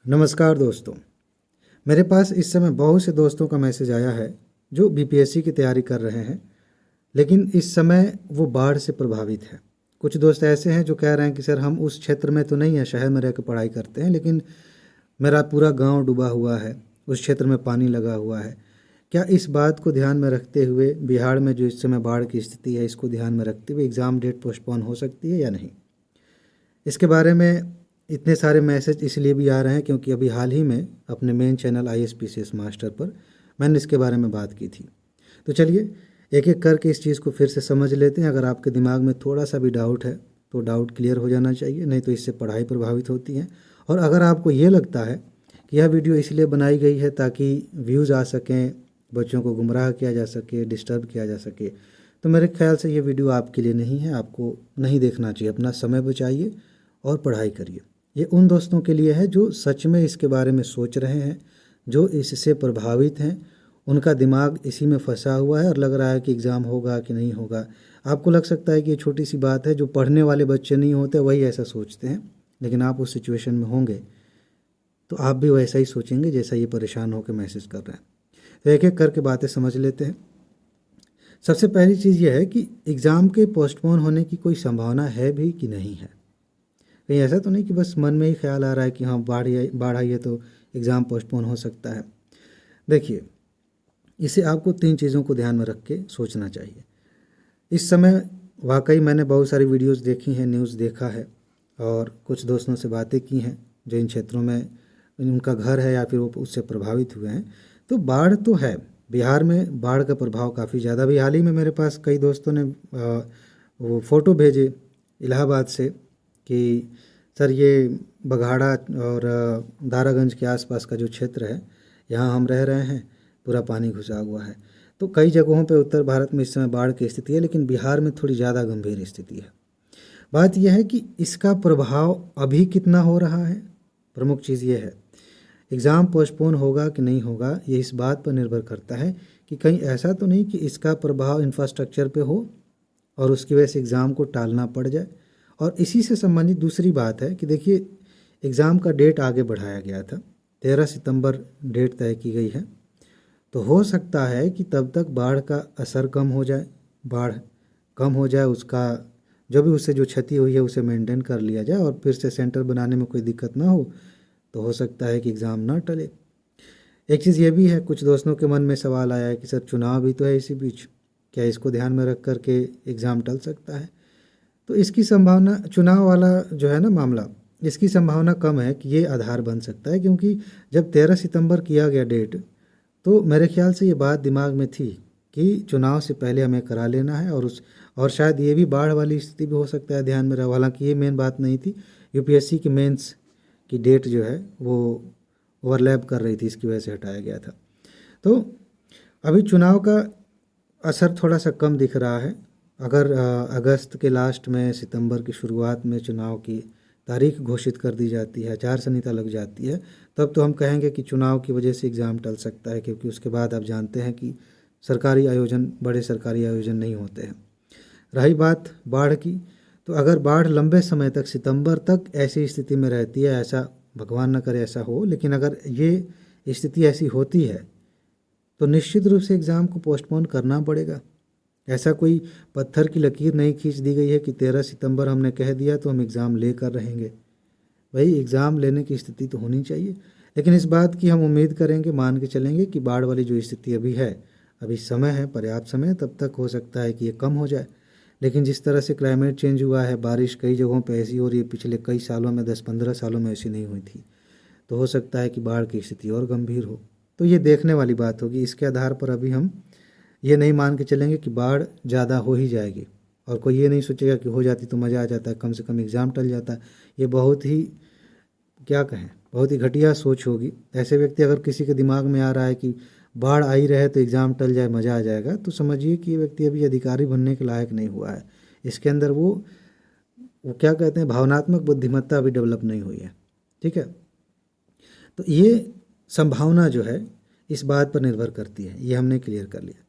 नमस्कार दोस्तों। मेरे पास इस समय बहुत से दोस्तों का मैसेज आया है जो बीपीएससी की तैयारी कर रहे हैं, लेकिन इस समय वो बाढ़ से प्रभावित है। कुछ दोस्त ऐसे हैं जो कह रहे हैं कि सर हम उस क्षेत्र में तो नहीं है, शहर में रह कर पढ़ाई करते हैं, लेकिन मेरा पूरा गांव डूबा हुआ है, उस क्षेत्र में पानी लगा हुआ है। क्या इस बात को ध्यान में रखते हुए बिहार में जो इस समय बाढ़ की स्थिति है, इसको ध्यान में रखते हुए एग्ज़ाम डेट पोस्टपोन हो सकती है या नहीं? इसके बारे में इतने सारे मैसेज इसलिए भी आ रहे हैं क्योंकि अभी हाल ही में अपने मेन चैनल ISPCS मास्टर पर मैंने इसके बारे में बात की थी। तो चलिए एक एक करके इस चीज़ को फिर से समझ लेते हैं। अगर आपके दिमाग में थोड़ा सा भी डाउट है तो डाउट क्लियर हो जाना चाहिए, नहीं तो इससे पढ़ाई प्रभावित होती है। और अगर आपको ये लगता है कि यह वीडियो इसलिए बनाई गई है ताकि व्यूज़ आ सकें, बच्चों को गुमराह किया जा सके, डिस्टर्ब किया जा सके, तो मेरे ख्याल से ये वीडियो आपके लिए नहीं है, आपको नहीं देखना चाहिए। अपना समय बचाइए और पढ़ाई करिए। ये उन दोस्तों के लिए है जो सच में इसके बारे में सोच रहे हैं, जो इससे प्रभावित हैं, उनका दिमाग इसी में फंसा हुआ है और लग रहा है कि एग्ज़ाम होगा कि नहीं होगा। आपको लग सकता है कि ये छोटी सी बात है, जो पढ़ने वाले बच्चे नहीं होते वही ऐसा सोचते हैं, लेकिन आप उस सिचुएशन में होंगे तो आप भी वैसा ही सोचेंगे जैसा ये परेशान होकर मैसेज कर रहे हैं। तो एक एक करके बातें समझ लेते हैं। सबसे पहली चीज़ यह है कि एग्ज़ाम के पोस्टपोन होने की कोई संभावना है भी कि नहीं है। कहीं ऐसा तो नहीं कि बस मन में ही ख्याल आ रहा है कि हाँ बाढ़ आई है तो एग्ज़ाम पोस्टपोन हो सकता है। देखिए, इसे आपको 3 चीज़ों को ध्यान में रख के सोचना चाहिए। इस समय वाकई मैंने बहुत सारी वीडियोस देखी हैं, न्यूज़ देखा है और कुछ दोस्तों से बातें की हैं जो इन क्षेत्रों में उनका घर है या फिर वो उससे प्रभावित हुए हैं। तो बाढ़ तो है, बिहार में बाढ़ का प्रभाव काफ़ी ज़्यादा। अभी हाल ही में मेरे पास कई दोस्तों ने वो फ़ोटो भेजे इलाहाबाद से कि सर ये बघाड़ा और दारागंज के आसपास का जो क्षेत्र है, यहाँ हम रह रहे हैं, पूरा पानी घुसा हुआ है। तो कई जगहों पे उत्तर भारत में इस समय बाढ़ की स्थिति है, लेकिन बिहार में थोड़ी ज़्यादा गंभीर स्थिति है। बात यह है कि इसका प्रभाव अभी कितना हो रहा है, प्रमुख चीज़ ये है। एग्ज़ाम पोस्टपोन होगा कि नहीं होगा, ये इस बात पर निर्भर करता है कि कहीं ऐसा तो नहीं कि इसका प्रभाव इंफ्रास्ट्रक्चर पे हो और उसकी वजह से एग्ज़ाम को टालना पड़ जाए। और इसी से संबंधित दूसरी बात है कि देखिए, एग्ज़ाम का डेट आगे बढ़ाया गया था, 13 सितंबर डेट तय की गई है। तो हो सकता है कि तब तक बाढ़ का असर कम हो जाए, बाढ़ कम हो जाए, उसका जो भी उससे जो क्षति हुई है उसे मेंटेन कर लिया जाए और फिर से सेंटर बनाने में कोई दिक्कत ना हो, तो हो सकता है कि एग्ज़ाम ना टले। एक चीज़ ये भी है, कुछ दोस्तों के मन में सवाल आया है कि सर चुनाव भी तो है इसी बीच, क्या इसको ध्यान में रख कर के एग्ज़ाम टल सकता है? तो इसकी संभावना, चुनाव वाला जो है ना मामला, इसकी संभावना कम है कि ये आधार बन सकता है, क्योंकि जब 13 सितंबर किया गया डेट, तो मेरे ख्याल से ये बात दिमाग में थी कि चुनाव से पहले हमें करा लेना है। और शायद ये भी बाढ़ वाली स्थिति भी हो सकता है, ध्यान में रहा। हालांकि ये मेन बात नहीं थी, यूपीएससी की मेंस की डेट जो है वो ओवरलैप कर रही थी, इसकी वजह से हटाया गया था। तो अभी चुनाव का असर थोड़ा सा कम दिख रहा है। अगर अगस्त के लास्ट में, सितंबर की शुरुआत में चुनाव की तारीख घोषित कर दी जाती है, आचार संहिता लग जाती है, तब तो हम कहेंगे कि चुनाव की वजह से एग्ज़ाम टल सकता है, क्योंकि उसके बाद आप जानते हैं कि सरकारी आयोजन, बड़े सरकारी आयोजन नहीं होते हैं। रही बात बाढ़ की, तो अगर बाढ़ लंबे समय तक, सितंबर तक ऐसी स्थिति में रहती है, ऐसा भगवान न करे ऐसा हो, लेकिन अगर ये स्थिति ऐसी होती है तो निश्चित रूप से एग्ज़ाम को पोस्टपोन करना पड़ेगा। ऐसा कोई पत्थर की लकीर नहीं खींच दी गई है कि 13 सितंबर हमने कह दिया तो हम एग्ज़ाम लेकर रहेंगे। भाई एग्ज़ाम लेने की स्थिति तो होनी चाहिए, लेकिन इस बात की हम उम्मीद करेंगे, मान के चलेंगे कि बाढ़ वाली जो स्थिति अभी है, अभी समय है, पर्याप्त समय, तब तक हो सकता है कि ये कम हो जाए। लेकिन जिस तरह से क्लाइमेट चेंज हुआ है, बारिश कई जगहों पे ऐसी हो रही है, पिछले कई सालों में, 10-15 सालों में ऐसी नहीं हुई थी, तो हो सकता है कि बाढ़ की स्थिति और गंभीर हो। तो ये देखने वाली बात होगी। इसके आधार पर अभी हम ये नहीं मान के चलेंगे कि बाढ़ ज़्यादा हो ही जाएगी, और कोई ये नहीं सोचेगा कि हो जाती तो मज़ा आ जाता है, कम से कम एग्ज़ाम टल जाता। ये बहुत ही, क्या कहें, बहुत ही घटिया सोच होगी। ऐसे व्यक्ति, अगर किसी के दिमाग में आ रहा है कि बाढ़ आई रहे तो एग्ज़ाम टल जाए, मज़ा आ जाएगा, तो समझिए कि ये व्यक्ति अभी अधिकारी बनने के लायक नहीं हुआ है। इसके अंदर वो क्या कहते हैं, भावनात्मक बुद्धिमत्ता अभी डेवलप नहीं हुई है। ठीक है, तो ये संभावना जो है इस बात पर निर्भर करती है, ये हमने क्लियर कर लिया।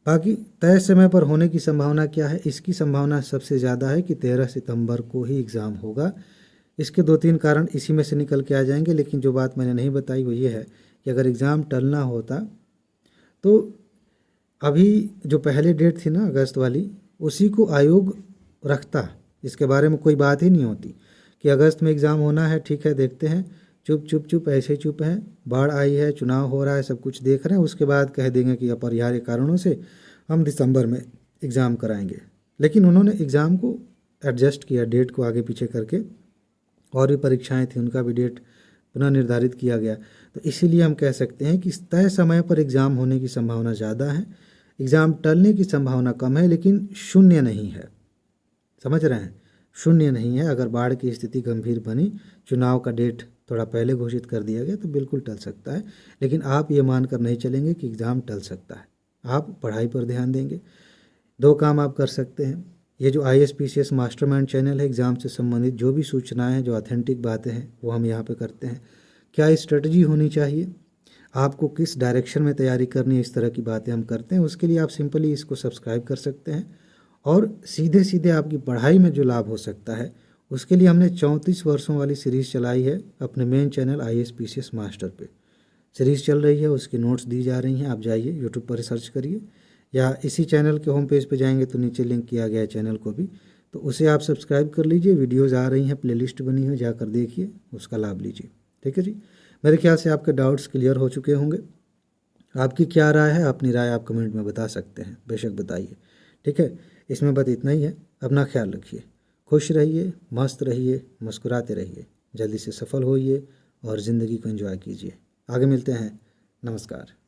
बाकी तय समय पर होने की संभावना क्या है, इसकी संभावना सबसे ज़्यादा है कि 13 सितंबर को ही एग्ज़ाम होगा, इसके 2-3 कारण इसी में से निकल के आ जाएंगे। लेकिन जो बात मैंने नहीं बताई वो ये है कि अगर एग्ज़ाम टलना होता तो अभी जो पहले डेट थी ना अगस्त वाली, उसी को आयोग रखता। इसके बारे में कोई बात ही नहीं होती कि अगस्त में एग्ज़ाम होना है, ठीक है देखते हैं, चुप चुप चुप ऐसे चुप हैं, बाढ़ आई है, चुनाव हो रहा है, सब कुछ देख रहे हैं, उसके बाद कह देंगे कि अपरिहार्य कारणों से हम दिसंबर में एग्ज़ाम कराएंगे। लेकिन उन्होंने एग्ज़ाम को एडजस्ट किया, डेट को आगे पीछे करके, और भी परीक्षाएं थी उनका भी डेट पुनः निर्धारित किया गया। तो इसीलिए हम कह सकते हैं कि तय समय पर एग्ज़ाम होने की संभावना ज़्यादा है, एग्ज़ाम टलने की संभावना कम है, लेकिन शून्य नहीं है। समझ रहे हैं, शून्य नहीं है। अगर बाढ़ की स्थिति गंभीर बनी, चुनाव का डेट थोड़ा पहले घोषित कर दिया गया तो बिल्कुल टल सकता है। लेकिन आप ये मानकर नहीं चलेंगे कि एग्ज़ाम टल सकता है, आप पढ़ाई पर ध्यान देंगे। 2 काम आप कर सकते हैं। ये जो ISPCS मास्टरमाइंड चैनल है, एग्ज़ाम से संबंधित जो भी सूचनाएं हैं, जो ऑथेंटिक बातें हैं, वो हम यहाँ पे करते हैं। क्या स्ट्रेटजी होनी चाहिए, आपको किस डायरेक्शन में तैयारी करनी है, इस तरह की बातें हम करते हैं। उसके लिए आप सिंपली इसको सब्सक्राइब कर सकते हैं और सीधे सीधे आपकी पढ़ाई में जो लाभ हो सकता है उसके लिए हमने 34 वर्षों वाली सीरीज़ चलाई है अपने मेन चैनल ISPCS मास्टर पे। सीरीज़ चल रही है, उसकी नोट्स दी जा रही हैं। आप जाइए यूट्यूब पर सर्च करिए या इसी चैनल के होम पेज पे जाएंगे तो नीचे लिंक किया गया है चैनल को भी, तो उसे आप सब्सक्राइब कर लीजिए। वीडियोज़ आ रही हैं, प्लेलिस्ट बनी है, जाकर देखिए, उसका लाभ लीजिए। ठीक है जी, मेरे ख्याल से आपके डाउट्स क्लियर हो चुके होंगे। आपकी क्या राय है, अपनी राय आप कमेंट में बता सकते हैं, बेशक बताइए। ठीक है, इसमें बस इतना ही है। अपना ख्याल रखिए, खुश रहिए, मस्त रहिए, मुस्कुराते रहिए, जल्दी से सफल होइए और ज़िंदगी को एंजॉय कीजिए। आगे मिलते हैं, नमस्कार।